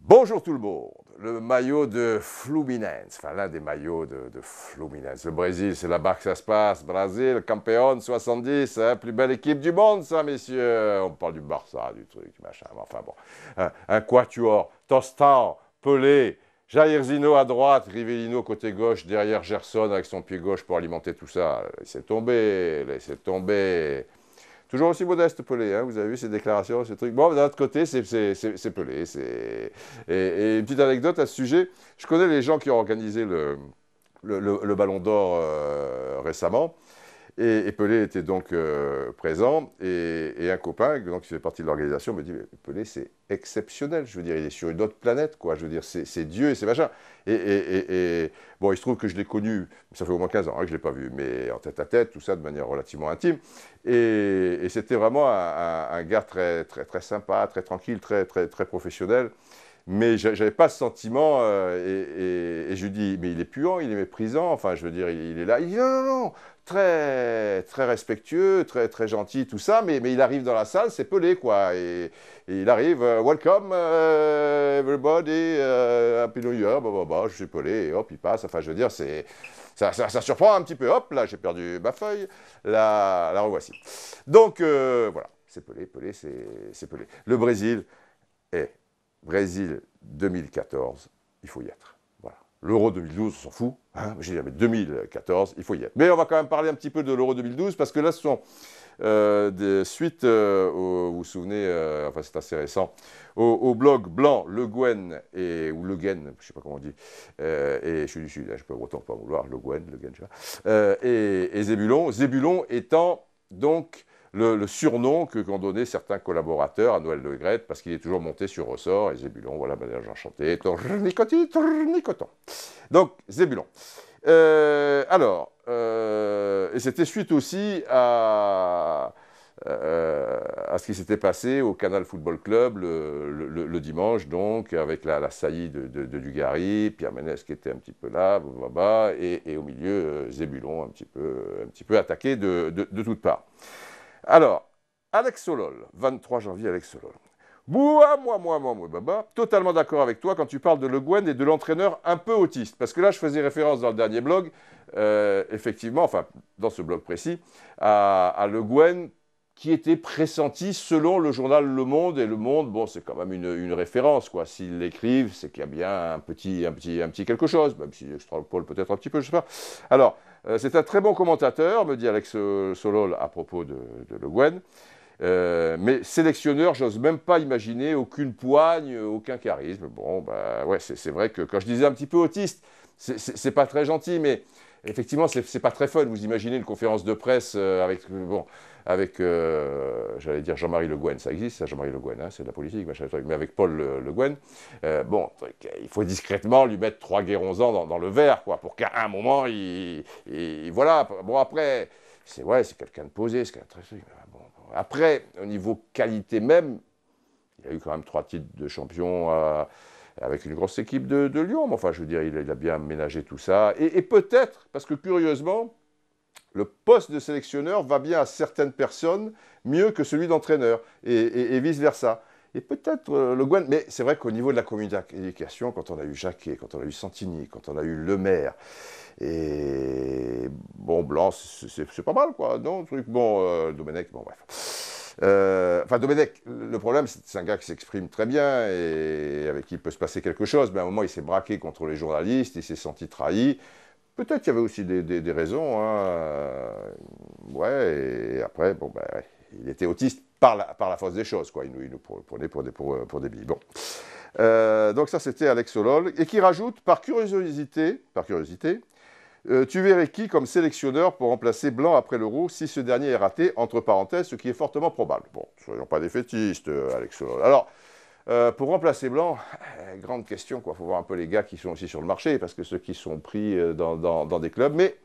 Bonjour tout le monde. Le maillot de Fluminense, enfin l'un des maillots de Fluminense. Le Brésil, c'est là-bas que ça se passe. Brésil, campeón 70, hein, plus belle équipe du monde, ça, messieurs. On parle du Barça, du truc, machin. Enfin bon, un quatuor. Tostão, Pelé, Jairzinho à droite, Rivellino côté gauche, derrière Gerson avec son pied gauche pour alimenter tout ça. Laissez tomber, laissez tomber. Toujours aussi modeste, Pelé, hein, vous avez vu ces déclarations, ces trucs. Bon, d'un autre côté, c'est Pelé. Et une petite anecdote à ce sujet, je connais les gens qui ont organisé le Ballon d'Or récemment, et Pelé était donc présent, et un copain donc, qui fait partie de l'organisation me dit « Pelé, c'est exceptionnel, je veux dire, il est sur une autre planète, quoi, je veux dire, c'est Dieu et c'est machin. » Et bon, il se trouve que je l'ai connu, ça fait au moins 15 ans hein, que je ne l'ai pas vu, mais en tête à tête, tout ça de manière relativement intime. Et c'était vraiment un gars très, très, très sympa, très tranquille, très, très, très professionnel. Mais je n'avais pas ce sentiment, et je lui dis, mais il est puant, il est méprisant, enfin, je veux dire, il est là. Il dit, non, non, non, très, très respectueux, très, très gentil, tout ça, mais il arrive dans la salle, c'est Pelé, quoi. Et il arrive, welcome, everybody, happy new year, je suis Pelé, et hop, il passe. Enfin, je veux dire, ça surprend un petit peu. Hop, là, j'ai perdu ma feuille, la revoici. Donc, voilà, c'est Pelé, c'est Pelé. Le Brésil est... Brésil 2014, il faut y être. Voilà. L'Euro 2012, on s'en fout. Hein, j'ai dit, mais 2014, il faut y être. Mais on va quand même parler un petit peu de l'Euro 2012, parce que là, ce sont des suites, vous vous souvenez, enfin c'est assez récent, au blog Blanc, Le Guen, ou Le Guen, je ne sais pas comment on dit, et je suis du Sud, hein, je peux autant pas vouloir, Le Guen, je sais pas, et Zébulon. Zébulon étant donc le surnom qu'ont donné certains collaborateurs à Noël Le Graët, parce qu'il est toujours monté sur ressort, et Zébulon, voilà, ben, j'en chantais, tournicoton. Donc, Zébulon. Et c'était suite aussi à ce qui s'était passé au Canal Football Club le dimanche, donc, avec la saillie de Dugarry, Pierre Ménès qui était un petit peu là, et au milieu, Zébulon, un petit peu attaqué de toutes parts. Alors, Alex Solol, 23 janvier, Alex Solol. Moi, totalement d'accord avec toi quand tu parles de Le Guen et de l'entraîneur un peu autiste. Parce que là, je faisais référence dans le dernier blog, effectivement, enfin, dans ce blog précis, à Le Guen qui était pressenti selon le journal Le Monde. Et Le Monde, bon, c'est quand même une référence, quoi. S'ils l'écrivent, c'est qu'il y a bien un petit quelque chose, même si extrapole peut-être un petit peu, je sais pas. Alors, c'est un très bon commentateur, me dit Alex Solol à propos de Le Guen. Mais sélectionneur, j'ose même pas imaginer aucune poigne, aucun charisme. Bon, bah ouais, c'est vrai que quand je disais un petit peu autiste, c'est pas très gentil, mais effectivement, c'est pas très fun. Vous imaginez une conférence de presse avec j'allais dire Jean-Marie Le Guen, ça existe, ça, Jean-Marie Le Guen, hein, c'est de la politique, machin, mais avec Paul Le Guen, il faut discrètement lui mettre 3 guéronzans dans le verre, quoi, pour qu'à un moment, voilà. Bon, après, c'est quelqu'un de posé, c'est quelqu'un de très... Bon, après, au niveau qualité même, il a eu quand même 3 titres de champion avec une grosse équipe de Lyon. Mais enfin, je veux dire, il a bien ménagé tout ça. Et peut-être, parce que curieusement, le poste de sélectionneur va bien à certaines personnes mieux que celui d'entraîneur, et vice-versa. Et peut-être Le Guen, mais c'est vrai qu'au niveau de la communication, quand on a eu Jacquet, quand on a eu Santini, quand on a eu Le Maire, et bon, Blanc, c'est pas mal, quoi, non, truc, bon, Domenech, bon, bref. Enfin, Domenech, le problème, c'est un gars qui s'exprime très bien et avec qui il peut se passer quelque chose, mais à un moment, il s'est braqué contre les journalistes, il s'est senti trahi. Peut-être qu'il y avait aussi des raisons, hein, ouais, et après, bon, ben, ouais, il était autiste par la force des choses, quoi, il nous prenait pour des billes. Bon. Donc ça, c'était Alex Solol, et qui rajoute, par curiosité, tu verrais qui comme sélectionneur pour remplacer Blanc après l'Euro si ce dernier est raté, entre parenthèses, ce qui est fortement probable. Bon, soyons pas défaitistes, Alex Solol. Alors, pour remplacer Blanc, grande question, quoi. Il faut voir un peu les gars qui sont aussi sur le marché, parce que ceux qui sont pris dans des clubs. Mais,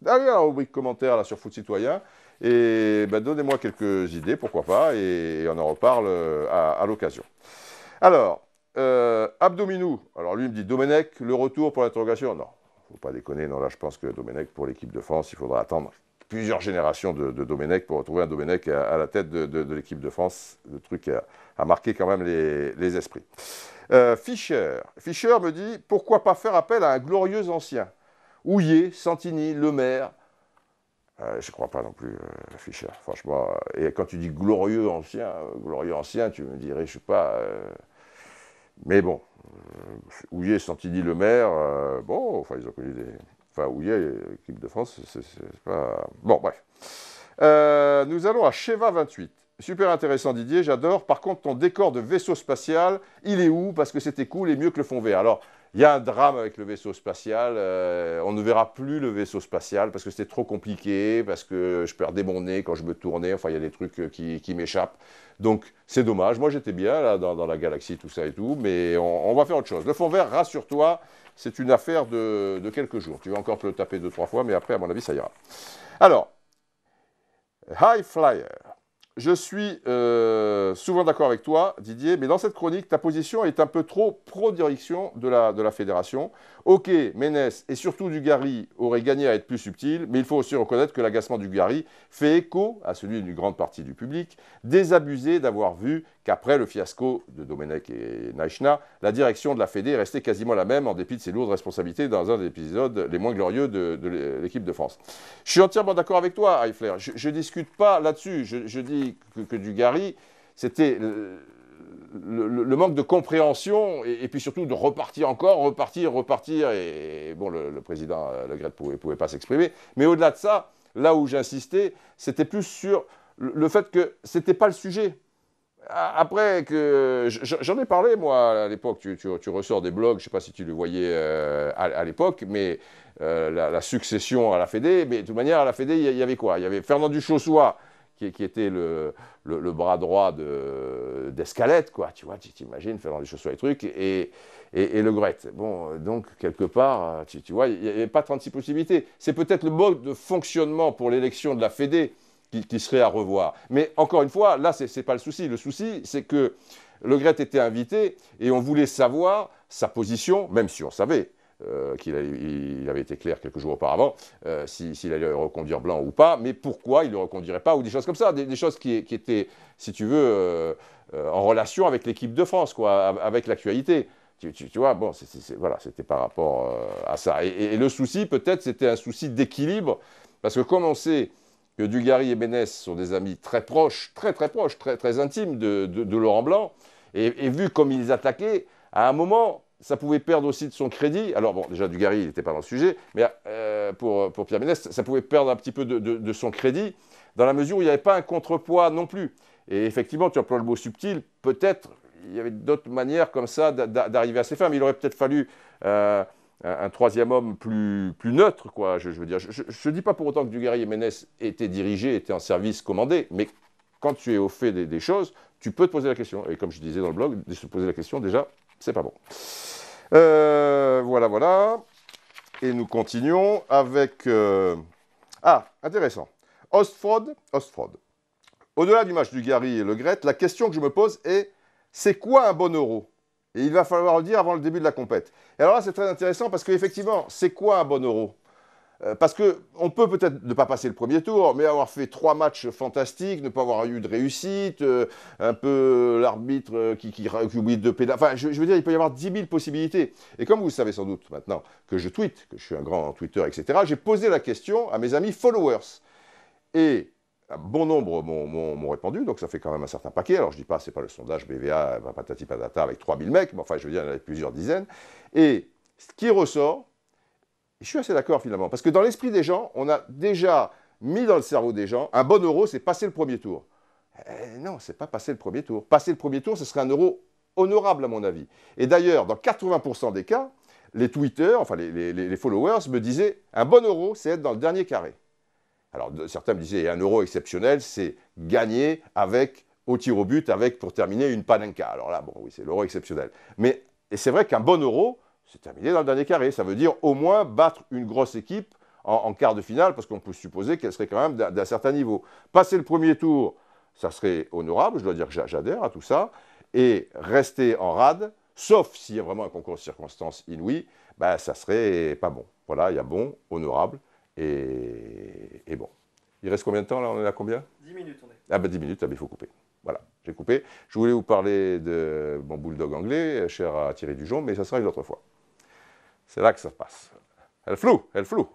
allez à la rubrique commentaires là, sur Foot Citoyen, et ben, donnez-moi quelques idées, pourquoi pas, et on en reparle à l'occasion. Alors, Abdominou, alors lui il me dit Domenech, le retour pour l'interrogation. Non, faut pas déconner, non, là je pense que Domenech pour l'équipe de France, il faudra attendre plusieurs générations de Domenech pour retrouver un Domenech à la tête de l'équipe de France. Le truc a marqué quand même les esprits. Fischer me dit, pourquoi pas faire appel à un glorieux ancien? Houillet, Santini, Lemaire. Je ne crois pas non plus, Fischer, franchement. Et quand tu dis glorieux ancien, tu me dirais, je ne sais pas. Mais bon, Houillet, Santini, Lemaire, bon, enfin, ils ont connu des. Enfin, Houillet, l'équipe de France, c'est pas. Bon, bref. Nous allons à Cheva 28. Super intéressant, Didier, j'adore. Par contre, ton décor de vaisseau spatial, il est où? Parce que c'était cool et mieux que le fond vert. Alors, il y a un drame avec le vaisseau spatial. On ne verra plus le vaisseau spatial parce que c'était trop compliqué, parce que je perdais mon nez quand je me tournais. Enfin, il y a des trucs qui m'échappent. Donc, c'est dommage. Moi, j'étais bien là dans la galaxie, tout ça et tout. Mais on va faire autre chose. Le fond vert, rassure-toi, c'est une affaire de quelques jours. Tu vas encore te le taper 2-3 fois, mais après, à mon avis, ça ira. Alors, High Flyer. Je suis souvent d'accord avec toi, Didier, mais dans cette chronique, ta position est un peu trop pro-direction de la fédération. Ok, Ménès et surtout Dugarry auraient gagné à être plus subtils, mais il faut aussi reconnaître que l'agacement du Dugarry fait écho à celui d'une grande partie du public, désabusé d'avoir vu qu'après le fiasco de Domenech et Naichna, la direction de la Fédé est restée quasiment la même en dépit de ses lourdes responsabilités dans un des épisodes les moins glorieux de l'équipe de France. Je suis entièrement d'accord avec toi, Heifler. Je ne discute pas là-dessus. Je dis que Dugarry, c'était le manque de compréhension et puis surtout de repartir encore, repartir. Et bon, le président Le Gret ne pouvait pas s'exprimer. Mais au-delà de ça, là où j'insistais, c'était plus sur le fait que ce n'était pas le sujet. Après, j'en ai parlé, moi, à l'époque, tu ressors des blogs, je ne sais pas si tu le voyais à l'époque, mais la succession à la Fédé, mais de toute manière, à la Fédé, il y avait quoi? Il y avait Fernand Duchossois, qui était le bras droit d'Escalette, quoi, tu vois, tu t'imagines, Fernand Duchossois et trucs, et Le Gret. Bon, donc, quelque part, tu vois, il n'y avait pas 36 possibilités. C'est peut-être le mode de fonctionnement pour l'élection de la Fédé qui serait à revoir. Mais encore une fois, là, ce n'est pas le souci. Le souci, c'est que Le Gret était invité et on voulait savoir sa position, même si on savait qu'il avait été clair quelques jours auparavant, s'il allait reconduire Blanc ou pas, mais pourquoi il ne le reconduirait pas, ou des choses comme ça, des choses qui étaient, si tu veux, en relation avec l'équipe de France, quoi, avec l'actualité. Tu vois, bon, voilà, c'était par rapport à ça. Et le souci, peut-être, c'était un souci d'équilibre, parce que comme on sait que Dugarry et Ménès sont des amis très proches, très proches, très intimes de Laurent Blanc, et vu comme ils attaquaient, à un moment, ça pouvait perdre aussi de son crédit. Alors bon, déjà Dugarry, il n'était pas dans le sujet, mais pour Pierre Ménès, ça pouvait perdre un petit peu de son crédit, dans la mesure où il n'y avait pas un contrepoids non plus. Et effectivement, tu emploies le mot subtil, peut-être il y avait d'autres manières comme ça d'arriver à ses fins, mais il aurait peut-être fallu un troisième homme plus neutre, quoi. Je veux dire, je ne dis pas pour autant que Dugarry et Ménès étaient dirigés, étaient en service commandé, mais quand tu es au fait des choses, tu peux te poser la question. Et comme je disais dans le blog, de se poser la question, déjà, c'est pas bon. Voilà. Et nous continuons avec... intéressant. Ostfrod. Au-delà du match Dugarry et Le Gret, la question que je me pose est, c'est quoi un bon euro? Et il va falloir le dire avant le début de la compète. Et alors là, c'est très intéressant parce qu'effectivement, c'est quoi un bon euro? Parce qu'on peut peut-être ne pas passer le premier tour, mais avoir fait 3 matchs fantastiques, ne pas avoir eu de réussite, un peu l'arbitre qui oublie de pédales. Enfin, je veux dire, il peut y avoir 10 000 possibilités. Et comme vous le savez sans doute maintenant que je tweete, que je suis un grand Twitter, etc., j'ai posé la question à mes amis followers. Et un bon nombre m'ont répondu, donc ça fait quand même un certain paquet. Alors je ne dis pas, ce n'est pas le sondage BVA, patati patata avec 3000 mecs, mais enfin, je veux dire, il y en a plusieurs dizaines. Et ce qui ressort, je suis assez d'accord finalement, parce que dans l'esprit des gens, on a déjà mis dans le cerveau des gens, un bon euro, c'est passer le premier tour. Non, c'est pas passer le premier tour. Passer le premier tour, ce serait un euro honorable à mon avis. Et d'ailleurs, dans 80% des cas, les tweeters, enfin les followers me disaient, un bon euro, c'est être dans le dernier carré. Alors certains me disaient, un euro exceptionnel, c'est gagner avec, au tir au but, avec, pour terminer, une panenka. Alors là, bon, oui, c'est l'euro exceptionnel. Mais, et c'est vrai qu'un bon euro, c'est terminé dans le dernier carré. Ça veut dire au moins battre une grosse équipe en quart de finale, parce qu'on peut supposer qu'elle serait quand même d'un certain niveau. Passer le premier tour, ça serait honorable, je dois dire que j'adhère à tout ça, et rester en rade, sauf s'il y a vraiment un concours de circonstances inouï, ben, ça serait pas bon. Voilà, il y a bon, honorable et bon. Il reste combien de temps là? On est à combien? 10 minutes, on est. Ah ben 10 minutes, ah ben, il faut couper. Voilà, j'ai coupé. Je voulais vous parler de mon bulldog anglais, cher à Thierry Dujon, mais ça sera une autre fois. C'est là que ça se passe. Elle floue, elle floue.